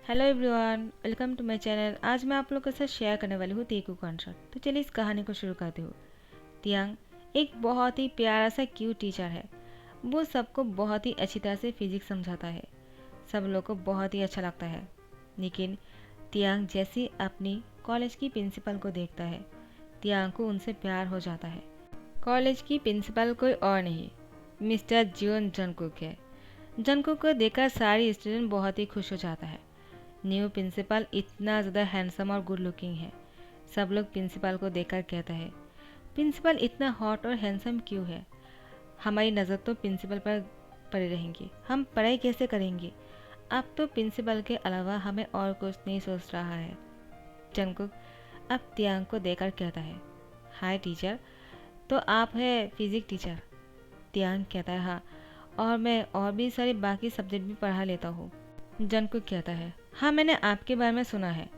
Hello everyone, welcome to my channel. आज मैं आप लोगों के साथ शेयर करने वाली हूँ तेकू कॉन्सर्ट। तो चलिए इस कहानी को शुरू करती हूँ। तियांग एक बहुत ही प्यारा सा क्यूट टीचर है। वो सबको बहुत ही अच्छी तरह से फिजिक्स समझाता है। सब लोग को बहुत ही अच्छा लगता है। लेकिन तियांग जैसी अपनी कॉलेज की प्रिंसिपल को देखता है, तियांग को उनसे प्यार हो जाता है। कॉलेज की प्रिंसिपल कोई और नहीं, मिस्टर जियोन जंगकुक है। जंगकुक को देखकर सारी स्टूडेंट बहुत ही खुश हो जाता है। न्यू प्रिंसिपल इतना ज़्यादा हैंडसम और गुड लुकिंग है। सब लोग प्रिंसिपल को देखकर कहता है, प्रिंसिपल इतना हॉट और हैंडसम क्यों है? हमारी नज़र तो प्रिंसिपल पर पड़ी रहेंगी, हम पढ़ाई कैसे करेंगे? अब तो प्रिंसिपल के अलावा हमें और कुछ नहीं सोच रहा है। जंगकुक अब तियांग को देखकर कहता है, हाय टीचर, तो आप है फिजिक्स टीचर? तियांग कहता है, हाँ, और मैं और भी सारे बाकी सब्जेक्ट भी पढ़ा लेता हूँ। जंगकुक कहता है, हाँ, मैंने आपके बारे में सुना है।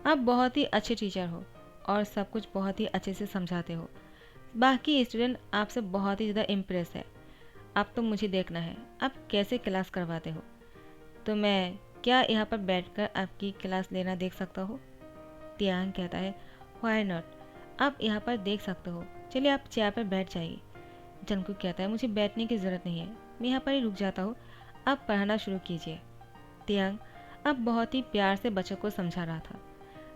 आप बहुत ही अच्छे टीचर हो और सब कुछ बहुत ही अच्छे से समझाते हो। बाकी स्टूडेंट आपसे बहुत ही ज़्यादा इम्प्रेस है। अब तो मुझे देखना है आप कैसे क्लास करवाते हो। तो मैं क्या यहाँ पर बैठकर आपकी क्लास लेना देख सकता हूँ? तियांग कहता है, व्हाई नॉट, आप यहाँ पर देख सकते हो। चलिए आप चेयर पर बैठ जाइए। जंगकुक कहता है, मुझे बैठने की ज़रूरत नहीं है, मैं यहाँ पर ही रुक जाता हूँ, आप पढ़ाना शुरू कीजिए। तियांग अब बहुत ही प्यार से बच्चों को समझा रहा था।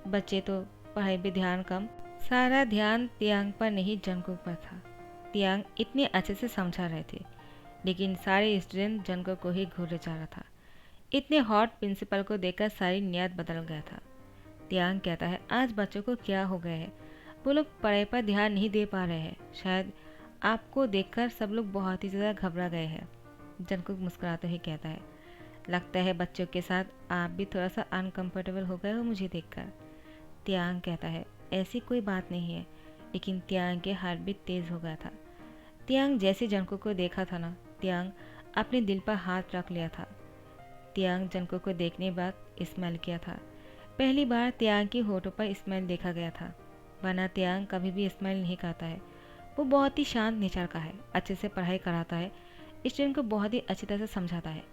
बच्चे तो पढ़ाई पे ध्यान कम, सारा ध्यान तियांग पर नहीं जंगकुक पर था। तियांग इतने अच्छे से समझा रहे थे, लेकिन सारे स्टूडेंट जंगकुक को ही घूरे जा रहा था। इतने हॉट प्रिंसिपल को देखकर सारी नियत बदल गया था। तियांग कहता है, आज बच्चों को क्या हो गया है? वो लोग पढ़ाई पर ध्यान नहीं दे पा रहे हैं। शायद आपको देखकर सब लोग बहुत ही ज़्यादा घबरा गए हैं। जंगकुक मुस्कुराते हुए कहता है, लगता है बच्चों के साथ आप भी थोड़ा सा अनकंफर्टेबल हो गए हो मुझे देखकर। तियांग कहता है, ऐसी कोई बात नहीं है, लेकिन तियांग के हार्ट बीट तेज़ हो गया था। तियांग जैसे जंगकुक को देखा था ना, तियांग अपने दिल पर हाथ रख लिया था। तियांग जंगकुक को देखने के बाद स्माइल किया था। पहली बार तियांग की होठों पर स्माइल देखा गया था, वरना तियांग कभी भी स्माइल नहीं करता है। वो बहुत ही शांत नेचर का है, अच्छे से पढ़ाई कराता है, स्टूडेंट को बहुत ही अच्छी तरह से समझाता है।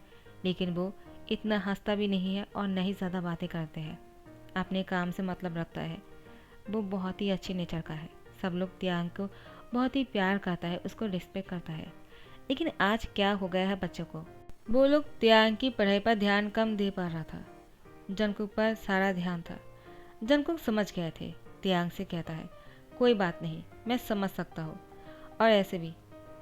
लेकिन वो इतना हंसता भी नहीं है और न ही ज़्यादा बातें करते हैं। अपने काम से मतलब रखता है। वो बहुत ही अच्छे नेचर का है। सब लोग तियांग को बहुत ही प्यार करता है, उसको रिस्पेक्ट करता है। लेकिन आज क्या हो गया है बच्चों को? वो लोग तियांग की पढ़ाई पर ध्यान कम दे पा रहा था, जंगकुक पर सारा ध्यान था। जंगकुक समझ गए थे। तियांग से कहता है, कोई बात नहीं, मैं समझ सकता हूँ। और ऐसे भी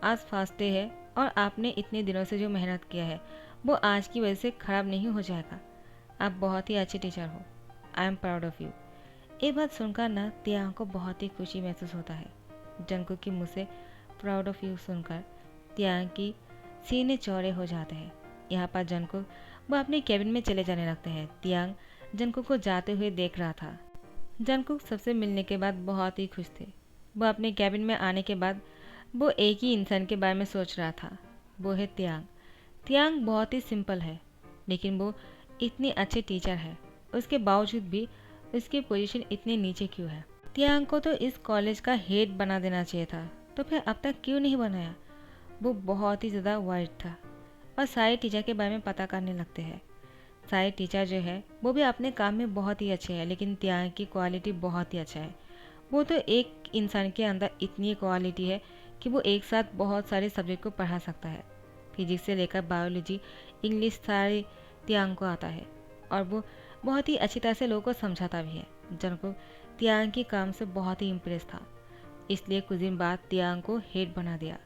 आज फर्स्ट डे है और आपने इतने दिनों से जो मेहनत किया है वो आज की वजह से ख़राब नहीं हो जाएगा। आप बहुत ही अच्छे टीचर हो। I am proud of you. ये बात सुनकर ना तियांग को बहुत ही खुशी महसूस होता है। जंगकुक के मुँह से प्राउड ऑफ यू सुनकर तियांग की सीने चौड़े हो जाते हैं। यहाँ पर जंगकुक वो अपने कैबिन में चले जाने लगते हैं। तियांग जंगकुक को जाते हुए देख रहा था। जंगकुक सबसे मिलने के बाद बहुत ही खुश थे। वो अपने कैबिन में आने के बाद वो एक ही इंसान के बारे में सोच रहा था, वो है तियांग। तियांग बहुत ही सिंपल है, लेकिन वो इतनी अच्छे टीचर है, उसके बावजूद भी उसकी पोजीशन इतनी नीचे क्यों है? तियांग को तो इस कॉलेज का हेड बना देना चाहिए था, तो फिर अब तक क्यों नहीं बनाया? वो बहुत ही ज़्यादा वाइट था और सारे टीचर के बारे में पता करने लगते हैं। सारे टीचर जो है वो भी अपने काम में बहुत ही अच्छे हैं, लेकिन तियांग की क्वालिटी बहुत ही अच्छा है। वो तो एक इंसान के अंदर इतनी क्वालिटी है कि वो एक साथ बहुत सारे सब्जेक्ट को पढ़ा सकता है। फिजिक्स से लेकर बायोलॉजी, इंग्लिश सारे तियांग को आता है और वो बहुत ही अच्छी तरह से लोगों को समझाता भी है। जंगकुक तियांग के काम से बहुत ही इम्प्रेस था, इसलिए कुछ दिन बाद तियांग को हेड बना दिया।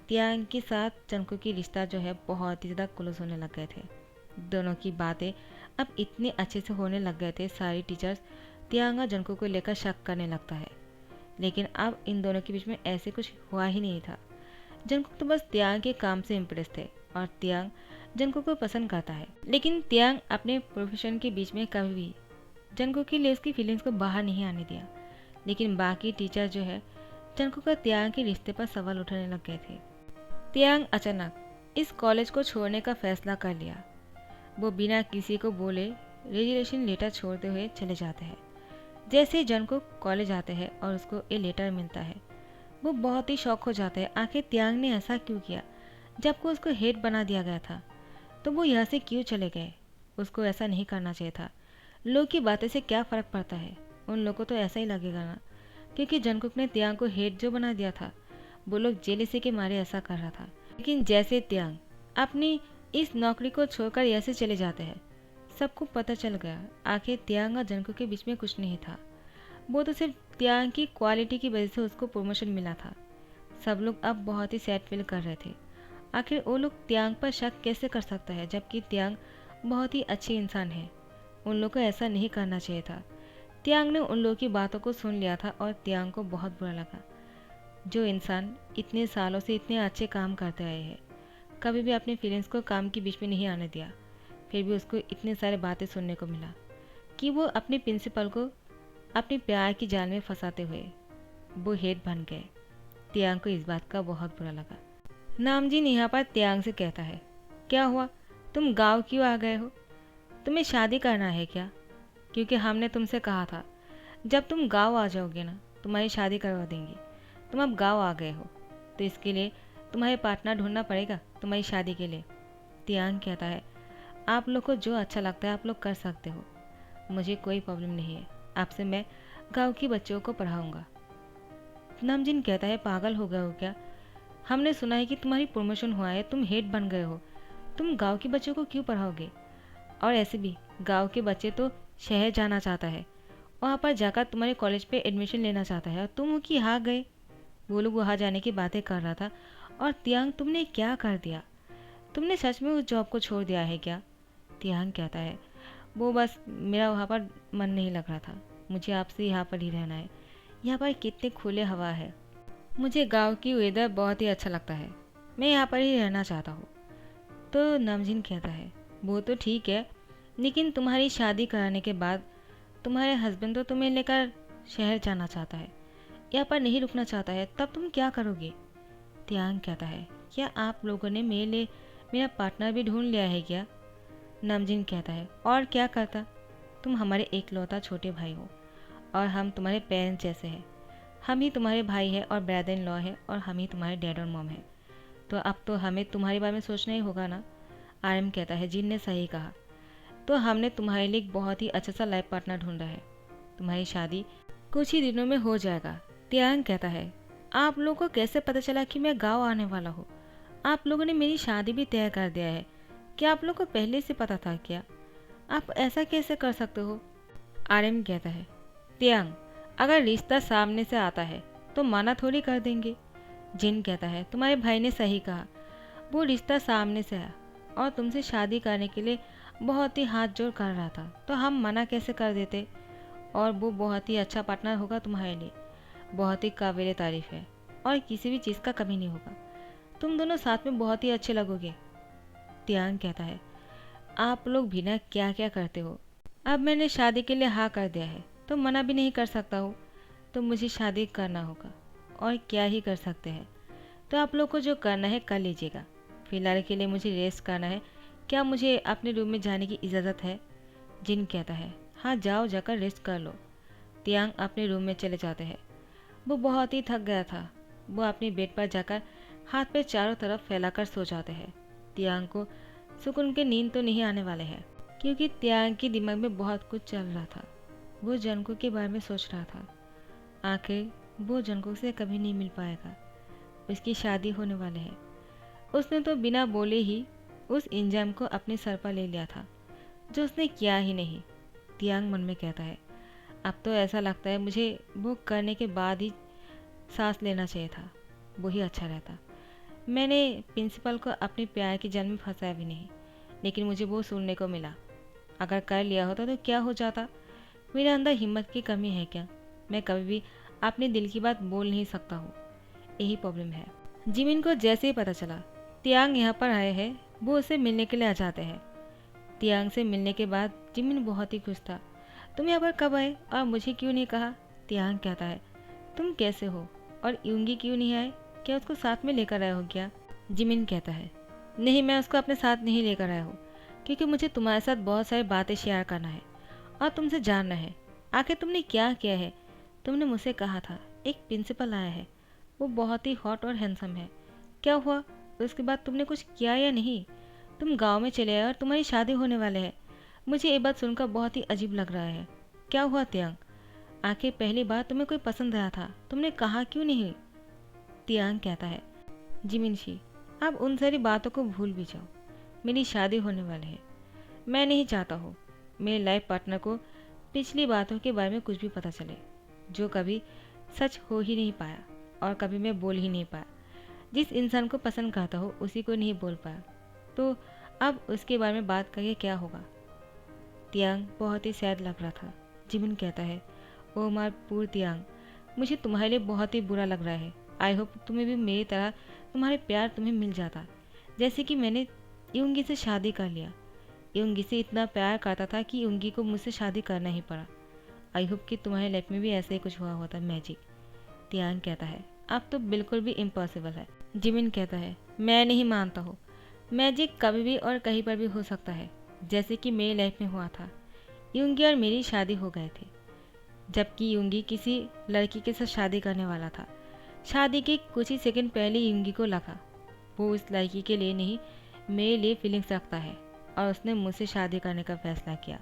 तियांग के साथ जंगकुक की रिश्ता जो है बहुत ही ज़्यादा क्लोज होने लग गए थे। दोनों की बातें अब इतने अच्छे से होने लग गए थे, सारे टीचर्स तियांग और जंगकुक को लेकर शक करने लगता है। लेकिन अब इन दोनों के बीच में ऐसे कुछ हुआ ही नहीं था। जंगकुक तो बस तियांग के काम से इम्प्रेस थे और तियांग जंगकुक को पसंद करता है। लेकिन तियांग अपने प्रोफेशन के बीच में कभी भी जंगकुक के लिए उसकी फीलिंग्स को बाहर नहीं आने दिया। लेकिन बाकी टीचर जो है जंगकुक और तियांग के रिश्ते पर सवाल उठाने लग गए थे। तियांग अचानक इस कॉलेज को छोड़ने का फैसला कर लिया। वो बिना किसी को बोले रेजिग्नेशन लेटर छोड़ते हुए चले जाते हैं। जैसे ही जंगकुक कॉलेज आते हैं और उसको ये लेटर मिलता है, वो बहुत ही शॉक हो जाता है। आखिर तियांग ने ऐसा क्यों किया? जबकि उसको हेड बना दिया गया था, तो वो यहाँ से क्यों चले गए? उसको ऐसा नहीं करना चाहिए था। लोग की बातें से क्या फ़र्क पड़ता है, उन लोगों को तो ऐसा ही लगेगा ना, क्योंकि जंगकुक ने तियांग को हेट जो बना दिया था, वो लोग जेलिसी के मारे ऐसा कर रहा था। लेकिन जैसे तियांग अपनी इस नौकरी को छोड़कर ऐसे चले जाते हैं, सबको पता चल गया आखिर तियांग और जंगकुक के बीच में कुछ नहीं था। वो तो सिर्फ तियांग की क्वालिटी की वजह से उसको प्रमोशन मिला था। सब लोग अब बहुत ही सैड फील कर रहे थे। आखिर वो लोग तियांग पर शक कैसे कर सकता है, जबकि तियांग बहुत ही अच्छी इंसान है। उन लोग को ऐसा नहीं करना चाहिए था। तियांग ने उन लोगों की बातों को सुन लिया था और तियांग को बहुत बुरा लगा। जो इंसान इतने सालों से इतने अच्छे काम करते आए हैं, कभी भी अपने फीलिंग्स को काम के बीच में नहीं आने दिया, फिर भी उसको इतने सारे बातें सुनने को मिला कि वो अपने प्रिंसिपल को अपने प्यार की जाल में फंसाते हुए वो हेड बन गए। तियांग को इस बात का बहुत बुरा लगा। नामजीन यहाँ पर तियांग से कहता है, क्या हुआ, तुम गाँव क्यों आ गए हो? तुम्हें शादी करना है क्या? क्योंकि हमने तुमसे कहा था जब तुम गाँव आ जाओगे ना, तुम्हारी शादी करवा देंगे। तुम अब गाँव आ गए हो, तो इसके लिए तुम्हारे पार्टनर ढूंढना पड़ेगा तुम्हारी शादी के लिए। तियांग कहता है, आप लोग को जो अच्छा लगता है आप लोग कर सकते हो, मुझे कोई प्रॉब्लम नहीं है। आपसे मैं गाँव की बच्चों को पढ़ाऊँगा। नामजीन कहता है, पागल हो गए हो क्या? हमने सुना है कि तुम्हारी प्रमोशन हुआ है, तुम हेड बन गए हो, तुम गांव के बच्चों को क्यों पढ़ाओगे? और ऐसे भी गांव के बच्चे तो शहर जाना चाहता है, वहाँ पर जाकर तुम्हारे कॉलेज पे एडमिशन लेना चाहता है, और तुम हो कि यहाँ गए। वो लोग वहाँ जाने की बातें कर रहा था। और तियांग, तुमने क्या कर दिया? तुमने सच में उस जॉब को छोड़ दिया है क्या? तियांग कहता है, वो बस मेरा वहाँ पर मन नहीं लग रहा था, मुझे आपसे यहाँ पर ही रहना है। यहाँ पर कितने खुले हवा है, मुझे गांव की वेदर बहुत ही अच्छा लगता है, मैं यहाँ पर ही रहना चाहता हूँ। तो नामजीन कहता है, वो तो ठीक है, लेकिन तुम्हारी शादी कराने के बाद तुम्हारे हस्बैंड तो तुम्हें लेकर शहर जाना चाहता है, यहाँ पर नहीं रुकना चाहता है, तब तुम क्या करोगे? तियांग कहता है, क्या आप लोगों ने मेरे लिए मेरा पार्टनर भी ढूंढ लिया है क्या? नामजीन कहता है, और क्या करता, तुम हमारे एकलौता छोटे भाई हो और हम तुम्हारे पेरेंट्स जैसे हैं। हम ही तुम्हारे भाई हैं और ब्रदर इन लॉ हैं, और हम ही तुम्हारे डैड और मॉम हैं। तो अब तो हमें तुम्हारे बारे में सोचना ही होगा ना। आर्यन कहता है, जिन ने सही कहा, तो हमने तुम्हारे लिए एक बहुत ही अच्छा सा लाइफ पार्टनर ढूंढा है, तुम्हारी शादी कुछ ही दिनों में हो जाएगा। तियांग कहता है, आप लोगों को कैसे पता चला कि मैं गाँव आने वाला हूँ? आप लोगों ने मेरी शादी भी तय कर दिया है, क्या आप लोगों को पहले से पता था क्या? आप ऐसा कैसे कर सकते हो? आर्यन कहता है, तियांग, अगर रिश्ता सामने से आता है तो मना थोड़ी कर देंगे। जिन कहता है, तुम्हारे भाई ने सही कहा, वो रिश्ता सामने से आया और तुमसे शादी करने के लिए बहुत ही हाथ जोड़ कर रहा था, तो हम मना कैसे कर देते? और वो बहुत ही अच्छा पार्टनर होगा तुम्हारे लिए, बहुत ही काबिल तारीफ है और किसी भी चीज़ का कमी नहीं होगा। तुम दोनों साथ में बहुत ही अच्छे लगोगे। तियांग कहता है, आप लोग भी ना क्या क्या करते हो। अब मैंने शादी के लिए हाँ कर दिया है तो मना भी नहीं कर सकता हूँ, तो मुझे शादी करना होगा, और क्या ही कर सकते हैं। तो आप लोग को जो करना है कर लीजिएगा, फिलहाल के लिए मुझे रेस्ट करना है। क्या मुझे अपने रूम में जाने की इजाज़त है? जिन कहता है, हाँ जाओ, जाकर रेस्ट कर लो। तियांग अपने रूम में चले जाते हैं। वो बहुत ही थक गया था। वो अपने बेड पर जाकर हाथ पैर चारों तरफ फैलाकर सो जाते हैं। तियांग को सुकून के नींद तो नहीं आने वाले हैं, क्योंकि तियांग के दिमाग में बहुत कुछ चल रहा था। वो जंगकुक के बारे में सोच रहा था, आखिर वो जंगकुक से कभी नहीं मिल पाएगा, उसकी शादी होने वाले है। उसने तो बिना बोले ही उस इंजाम को अपने सर पर ले लिया था, जो उसने किया ही नहीं। तियांग मन में कहता है, अब तो ऐसा लगता है मुझे वो करने के बाद ही सांस लेना चाहिए था, वही अच्छा रहता। मैंने प्रिंसिपल को अपने प्यार के जाल में फंसाया भी नहीं, लेकिन मुझे वो सुनने को मिला। अगर कर लिया होता तो क्या हो जाता? मेरे अंदर हिम्मत की कमी है क्या? मैं कभी भी अपने दिल की बात बोल नहीं सकता हूँ, यही प्रॉब्लम है। जिमिन को जैसे ही पता चला तियांग यहाँ पर आए हैं, वो उसे मिलने के लिए आ जाते हैं। तियांग से मिलने के बाद जिमिन बहुत ही खुश था। तुम यहाँ पर कब आए और मुझे क्यों नहीं कहा? तियांग कहता है, तुम कैसे हो और यूंगी क्यों नहीं आए? क्या उसको साथ में लेकर आए हो क्या? जिमिन कहता है, नहीं, मैं उसको अपने साथ नहीं लेकर आया हूँ, क्योंकि मुझे तुम्हारे साथ बहुत सारी बातें शेयर करना है और तुमसे जानना है, आखिर तुमने क्या किया है। तुमने मुझसे कहा था एक प्रिंसिपल आया है, वो बहुत ही हॉट और हैंडसम है। क्या हुआ? उसके बाद तुमने कुछ किया या नहीं? तुम गांव में चले आए और तुम्हारी शादी होने वाले है, मुझे ये बात सुनकर बहुत ही अजीब लग रहा है। क्या हुआ तियांग? आखिर पहली बार तुम्हें कोई पसंद आया था, तुमने कहा क्यों नहीं? तियांग कहता है, जिमिनशी, आप उन सारी बातों को भूल भी जाओ। मेरी शादी होने वाली है। मैं नहीं चाहता हूँ मेरे लाइफ पार्टनर को पिछली बातों के बारे में कुछ भी पता चले, जो कभी सच हो ही नहीं पाया और कभी मैं बोल ही नहीं पाया। जिस इंसान को पसंद करता हो उसी को नहीं बोल पाया, तो अब उसके बारे में बात करके क्या होगा? तियांग बहुत ही सैड लग रहा था। जिमिन कहता है, ओ मार पूर तियांग, मुझे तुम्हारे लिए बहुत ही बुरा लग रहा है। आई होप तुम्हें भी मेरी तरह तुम्हारे प्यार तुम्हें मिल जाता, जैसे कि मैंने युंगी से शादी कर लिया। युंगी से इतना प्यार करता था कि युंगी को मुझसे शादी करना ही पड़ा। आई होप कि तुम्हारे लाइफ में भी ऐसा ही कुछ हुआ होता मैजिक। तियांग कहता है, अब तो बिल्कुल भी इम्पॉसिबल है। जिमिन कहता है, मैं नहीं मानता हूँ। मैजिक कभी भी और कहीं पर भी हो सकता है, जैसे कि मेरी लाइफ में हुआ था। युंगी और मेरी शादी हो गए थे, जबकि युंगी किसी लड़की के साथ शादी करने वाला था। शादी के कुछ ही सेकंड पहले युंगी को लगा वो उस लड़की के लिए नहीं, मेरे लिए फीलिंग्स रखता है, और उसने मुझसे शादी करने का फैसला किया,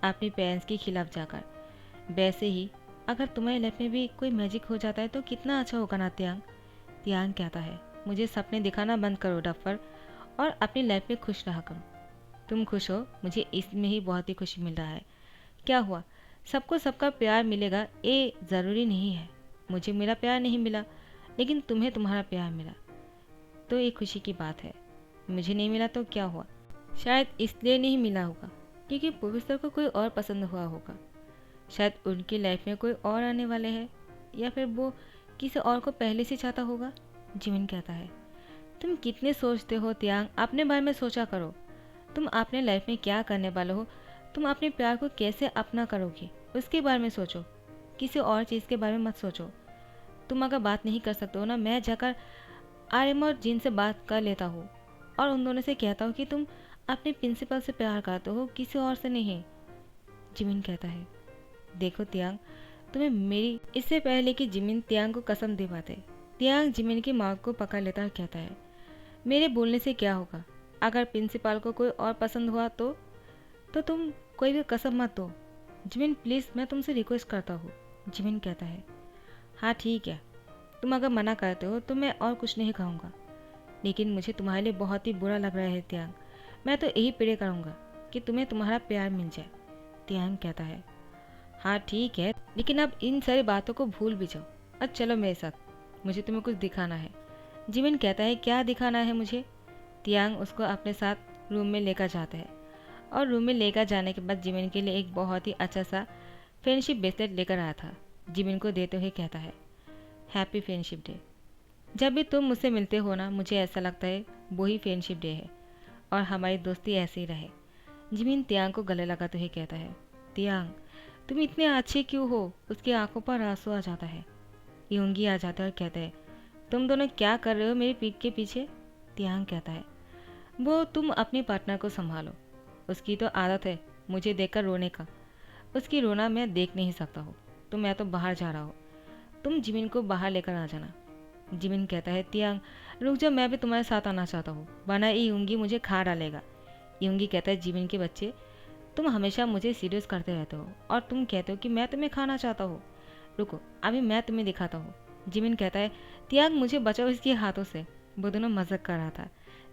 अपने पेरेंट्स के खिलाफ जाकर। वैसे ही अगर तुम्हारी लाइफ में भी कोई मैजिक हो जाता है तो कितना अच्छा होगा ना तियांग? तियांग कहता है, मुझे सपने दिखाना बंद करो डफर, और अपनी लाइफ में खुश रहा करो। तुम खुश हो, मुझे इसमें ही बहुत ही खुशी मिल रहा है। क्या हुआ, सबको सबका प्यार मिलेगा ये ज़रूरी नहीं है। मुझे मेरा प्यार नहीं मिला, लेकिन तुम्हें तुम्हारा प्यार मिला, तो ये खुशी की बात है। मुझे नहीं मिला तो क्या हुआ? शायद इसलिए नहीं मिला होगा क्योंकि प्रोफेसर को कोई और पसंद हुआ होगा। शायद उनकी लाइफ में कोई और आने वाले हैं, या फिर वो किसी और को पहले से चाहता होगा। जिमिन कहता है, तुम कितने सोचते हो तियांग, अपने बारे में सोचा करो। तुम अपने लाइफ में क्या करने वाले हो, तुम अपने प्यार को कैसे अपना करोगे, उसके बारे में सोचो। किसी और चीज़ के बारे में मत सोचो। तुम अगर बात नहीं कर सकते हो ना, मैं जाकर आर्यम और जिन से बात कर लेता हूँ और उन दोनों से कहता हूँ कि तुम अपने प्रिंसिपल से प्यार करते हो, किसी और से नहीं। जिमिन कहता है, देखो तियांग, तुम्हें मेरी इससे पहले कि जिमिन तियांग को कसम दे पाते, तियांग जिमिन की माँ को पकड़ लेता और कहता है, मेरे बोलने से क्या होगा? अगर प्रिंसिपल को कोई और पसंद हुआ तो तुम कोई भी कसम मत दो। जिमिन प्लीज़, मैं तुमसे रिक्वेस्ट करता हूँ। जिमिन कहता है, हाँ ठीक है, तुम अगर मना करते हो तो मैं और कुछ नहीं कहूँगा, लेकिन मुझे तुम्हारे लिए बहुत ही बुरा लग रहा है तियांग। मैं तो यही प्रे करूँगा कि तुम्हें तुम्हारा प्यार मिल जाए। तियांग कहता है, हाँ ठीक है, लेकिन अब इन सारी बातों को भूल भी जाओ। अब चलो मेरे साथ, मुझे तुम्हें कुछ दिखाना है। जिमिन कहता है, क्या दिखाना है मुझे? तियांग उसको अपने साथ रूम में लेकर जाता है, और रूम में लेकर जाने के बाद जिमिन के लिए एक बहुत ही अच्छा सा फ्रेंडशिप ब्रेसलेट लेकर आया था। जिमिन को देते हुए कहता है, हैप्पी फ्रेंडशिप डे। जब भी तुम मुझसे मिलते हो ना, मुझे ऐसा लगता है वही फ्रेंडशिप डे है, और हमारी दोस्ती ऐसे ही रहे। जिमिन तियांग को गले लगाते हुए कहता है, तियांग तुम इतने अच्छे क्यों हो? उसकी आंखों पर आंसू आ जाता है। योंगी आ जाता है और कहता है, तुम दोनों क्या कर रहे हो मेरी पीठ के पीछे? तियांग कहता है, वो तुम अपने पार्टनर को संभालो, उसकी तो आदत है मुझे देखकर रोने का। उसकी रोना मैं देख नहीं सकता हूँ, तो मैं तो बाहर जा रहा हूँ, तुम जिमिन को बाहर लेकर आ जाना। जिमिन कहता है, तियांग रुक जाओ, मैं भी तुम्हारे साथ आना चाहता हूँ, वरना ये यूंगी मुझे खा डालेगा। यूंगी कहता है, जिमिन के बच्चे, तुम हमेशा मुझे सीरियस करते रहते हो, और तुम कहते हो कि मैं तुम्हें खाना चाहता हूँ। रुको, अभी मैं तुम्हें दिखाता हूँ। जिमिन कहता है, तियांग मुझे बचाओ इसके हाथों से। वो दोनों मजाक कर रहा था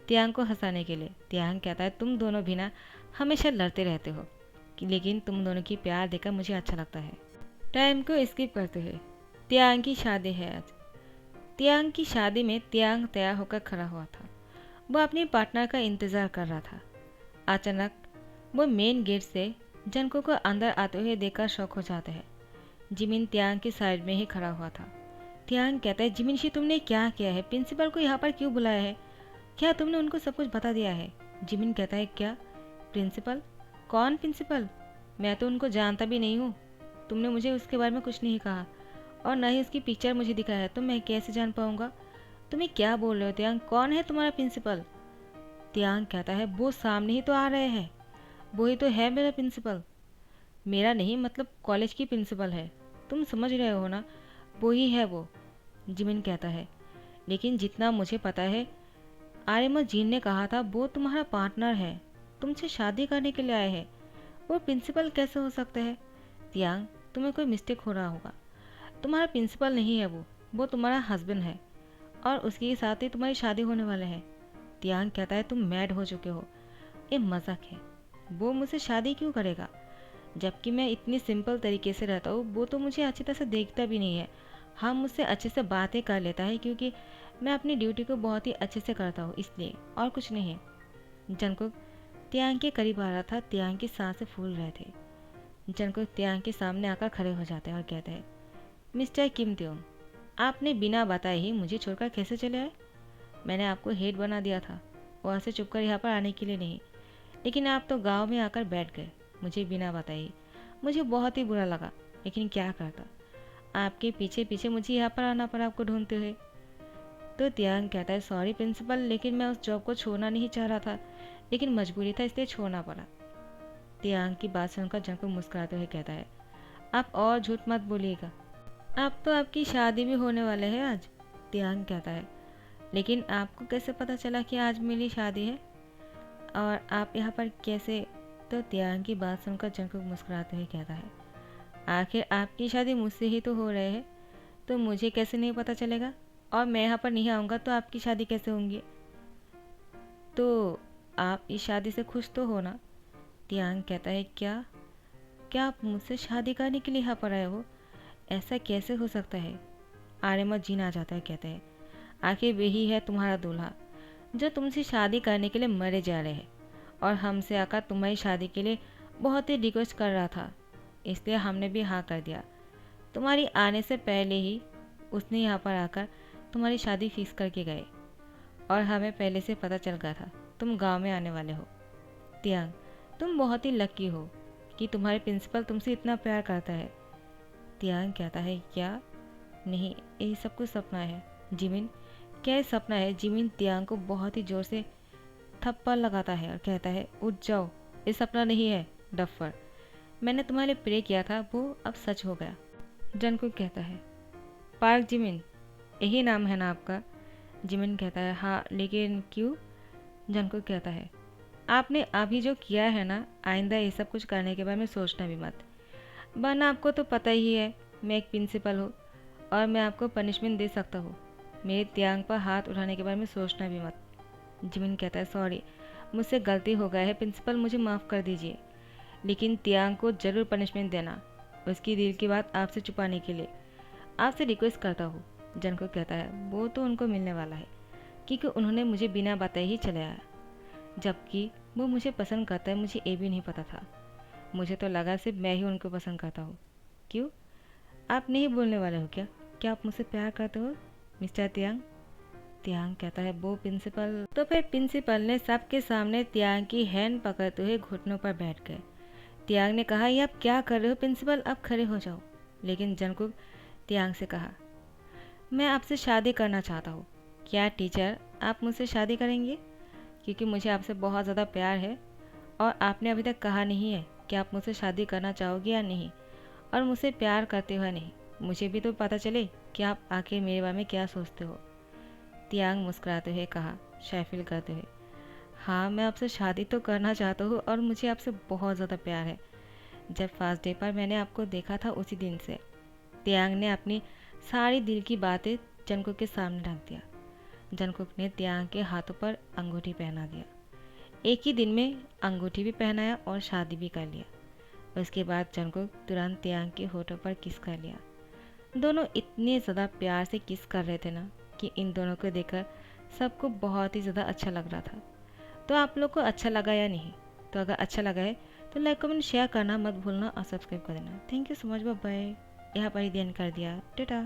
तियांग को हंसाने के लिए। तियांग कहता है, तुम दोनों भी ना हमेशा लड़ते रहते हो, लेकिन तुम दोनों की प्यार देखकर मुझे अच्छा लगता है। टाइम को स्किप करते हुए तियांग की शादी है आज। तियांग की शादी में तियांग तैयार होकर खड़ा हुआ था। वो अपने पार्टनर का इंतज़ार कर रहा था। अचानक वो मेन गेट से जनको को अंदर आते हुए देखकर शौक हो जाते हैं। जिमिन तियांग की साइड में ही खड़ा हुआ था। तियांग कहता है, जिमिन शी तुमने क्या किया है? प्रिंसिपल को यहाँ पर क्यों बुलाया है? क्या तुमने उनको सब कुछ बता दिया है? जिमिन कहता है, क्या प्रिंसिपल? कौन प्रिंसिपल? मैं तो उनको जानता भी नहीं हूँ। तुमने मुझे उसके बारे में कुछ नहीं कहा, और न ही उसकी पिक्चर मुझे दिखाया है, तो मैं कैसे जान पाऊँगा? तुम्हें क्या बोल रहे हो तियांग? कौन है तुम्हारा प्रिंसिपल? तियांग कहता है, वो सामने ही तो आ रहे हैं, वही तो है मेरा प्रिंसिपल। मेरा नहीं, मतलब कॉलेज की प्रिंसिपल है, तुम समझ रहे हो ना, वही है वो। जिमिन कहता है, लेकिन जितना मुझे पता है आर्यमा जीन ने कहा था वो तुम्हारा पार्टनर है, तुमसे शादी करने के लिए आए हैं। वो प्रिंसिपल कैसे हो सकते हैं? तियांग, तुम्हें कोई मिस्टेक हो रहा होगा। तुम्हारा प्रिंसिपल नहीं है वो तुम्हारा हस्बैंड है और उसके साथ ही तुम्हारी शादी होने वाले है। तियांग कहता है तुम मैड हो चुके हो, ये मजाक है। वो मुझसे शादी क्यों करेगा? जबकि मैं इतनी सिंपल तरीके से रहता हूँ, वो तो मुझे अच्छी तरह से देखता भी नहीं है। हाँ, मुझसे अच्छे से बातें कर लेता है क्योंकि मैं अपनी ड्यूटी को बहुत ही अच्छे से करता हूँ, इसलिए और कुछ नहीं है। जंगकुक तियांग के करीब आ रहा था। तियांग की सांसें फूल रहे थे। जंगकुक तियांग के सामने आकर खड़े हो जाते हैं और कहते हैं, मिस्टर किम त्योंग, आपने बिना बताए ही मुझे छोड़कर कैसे चले आए? मैंने आपको हेड बना दिया था, वहाँ से चुपकर यहाँ पर आने के लिए नहीं, लेकिन आप तो गांव में आकर बैठ गए मुझे बिना बताए ही। मुझे बहुत ही बुरा लगा, लेकिन क्या करता, आपके पीछे पीछे मुझे यहाँ पर आना पड़ा आपको ढूंढते हुए। तो तियांग कहता है, सॉरी प्रिंसिपल, लेकिन मैं उस जॉब को छोड़ना नहीं चाह रहा था, लेकिन मजबूरी था इसलिए छोड़ना पड़ा। तियांग की बात सुनकर जंगकुक मुस्कुराते हुए कहता है, आप और झूठ मत बोलिएगा, आप तो आपकी शादी भी होने वाले हैं आज। तियांग कहता है, लेकिन आपको कैसे पता चला कि आज मेरी शादी है और आप यहाँ पर कैसे? तो तियांग की बात सुनकर जंगकुक मुस्कुराते हुए कहता है, आखिर आपकी शादी मुझसे ही तो हो रहे है, तो मुझे कैसे नहीं पता चलेगा? और मैं यहाँ पर नहीं आऊँगा तो आपकी शादी कैसे होंगी? तो आप इस शादी से खुश तो हो ना? तियांग कहता है, क्या क्या आप मुझसे शादी करने के लिए यहाँ पर आए हो? ऐसा कैसे हो सकता है? आर्यमन जीन आ जाता है, कहते हैं, आखिर वही है तुम्हारा दूल्हा जो तुमसे शादी करने के लिए मरे जा रहे हैं और हमसे आकर तुम्हारी शादी के लिए बहुत ही रिक्वेस्ट कर रहा था, इसलिए हमने भी हाँ कर दिया। तुम्हारी आने से पहले ही उसने यहाँ पर आकर तुम्हारी शादी फिक्स करके गए और हमें पहले से पता चल गया था तुम गांव में आने वाले हो। तियांग, तुम बहुत ही लकी हो कि तुम्हारे प्रिंसिपल तुमसे इतना प्यार करता है। तियांग कहता है, क्या? नहीं, ये सब कुछ सपना है। जिमिन, क्या ये सपना है? जिमिन तियांग को बहुत ही जोर से थप्पड़ लगाता है और कहता है, उठ जाओ, ये सपना नहीं है डफर। मैंने तुम्हारे लिए प्रे किया था, वो अब सच हो गया। जंगकुक कहता है, पार्क जिमिन, यही नाम है ना आपका? जिमिन कहता है, हाँ, लेकिन क्यों? जंगकुक कहता है, आपने अभी जो किया है ना, आइंदा ये सब कुछ करने के बारे में सोचना भी मत, वरना आपको तो पता ही है मैं एक प्रिंसिपल हूँ और मैं आपको पनिशमेंट दे सकता हूँ। मेरे तियांग पर हाथ उठाने के बारे में सोचना भी मत। जिमिन कहता है, सॉरी, मुझसे गलती हो गया है प्रिंसिपल, मुझे माफ़ कर दीजिए, लेकिन तियांग को ज़रूर पनिशमेंट देना, उसकी दिल की बात आपसे छुपाने के लिए आपसे रिक्वेस्ट करता हूँ। जंगकुक कहता है, वो तो उनको मिलने वाला है क्योंकि उन्होंने मुझे बिना बताए ही चले आया, जबकि वो मुझे पसंद करता है मुझे ये भी नहीं पता था। मुझे तो लगा सिर्फ मैं ही उनको पसंद करता हूँ। क्यों, आप नहीं बोलने वाले हो क्या? क्या आप मुझसे प्यार करते हो मिस्टर तियांग? तियांग कहता है, वो प्रिंसिपल। तो फिर प्रिंसिपल ने सबके सामने तियांग की हैंड पकड़ते हुए घुटनों पर बैठ गए। तियांग ने कहा, ये आप क्या कर रहे हो प्रिंसिपल, आप खड़े हो जाओ। लेकिन जंगकुक तियांग से कहा, मैं आपसे शादी करना चाहता हूँ। क्या टीचर, आप मुझसे शादी करेंगे? क्योंकि मुझे आपसे बहुत ज़्यादा प्यार है और आपने अभी तक कहा नहीं है कि आप मुझसे शादी करना चाहोगे या नहीं, और मुझसे प्यार करते हो या नहीं। मुझे भी तो पता चले कि आप आखिर मेरे बारे में क्या सोचते हो। तियांग मुस्कुराते हुए कहा, शायफिल करते हुए, हाँ, मैं आपसे शादी तो करना चाहता हूँ और मुझे आपसे बहुत ज़्यादा प्यार है। जब फर्स्ट डे पर मैंने आपको देखा था उसी दिन से। तियांग ने अपनी सारी दिल की बातें जंगकुक के सामने रख दिया। जंगकुक ने तियांग के हाथों पर अंगूठी पहना दिया। एक ही दिन में अंगूठी भी पहनाया और शादी भी कर लिया। उसके बाद जंगकुक तुरंत तियांग के होठों पर किस कर लिया। दोनों इतने ज़्यादा प्यार से किस कर रहे थे ना कि इन दोनों को देखकर सबको बहुत ही ज़्यादा अच्छा लग रहा था। तो आप लोग को अच्छा लगा या नहीं? तो अगर अच्छा लगा है तो लाइक कमेंट शेयर करना मत भूलना और सब्सक्राइब कर देना। Thank you so much, bye bye. यहाँ पर ही ध्यान कर दिया, टाटा।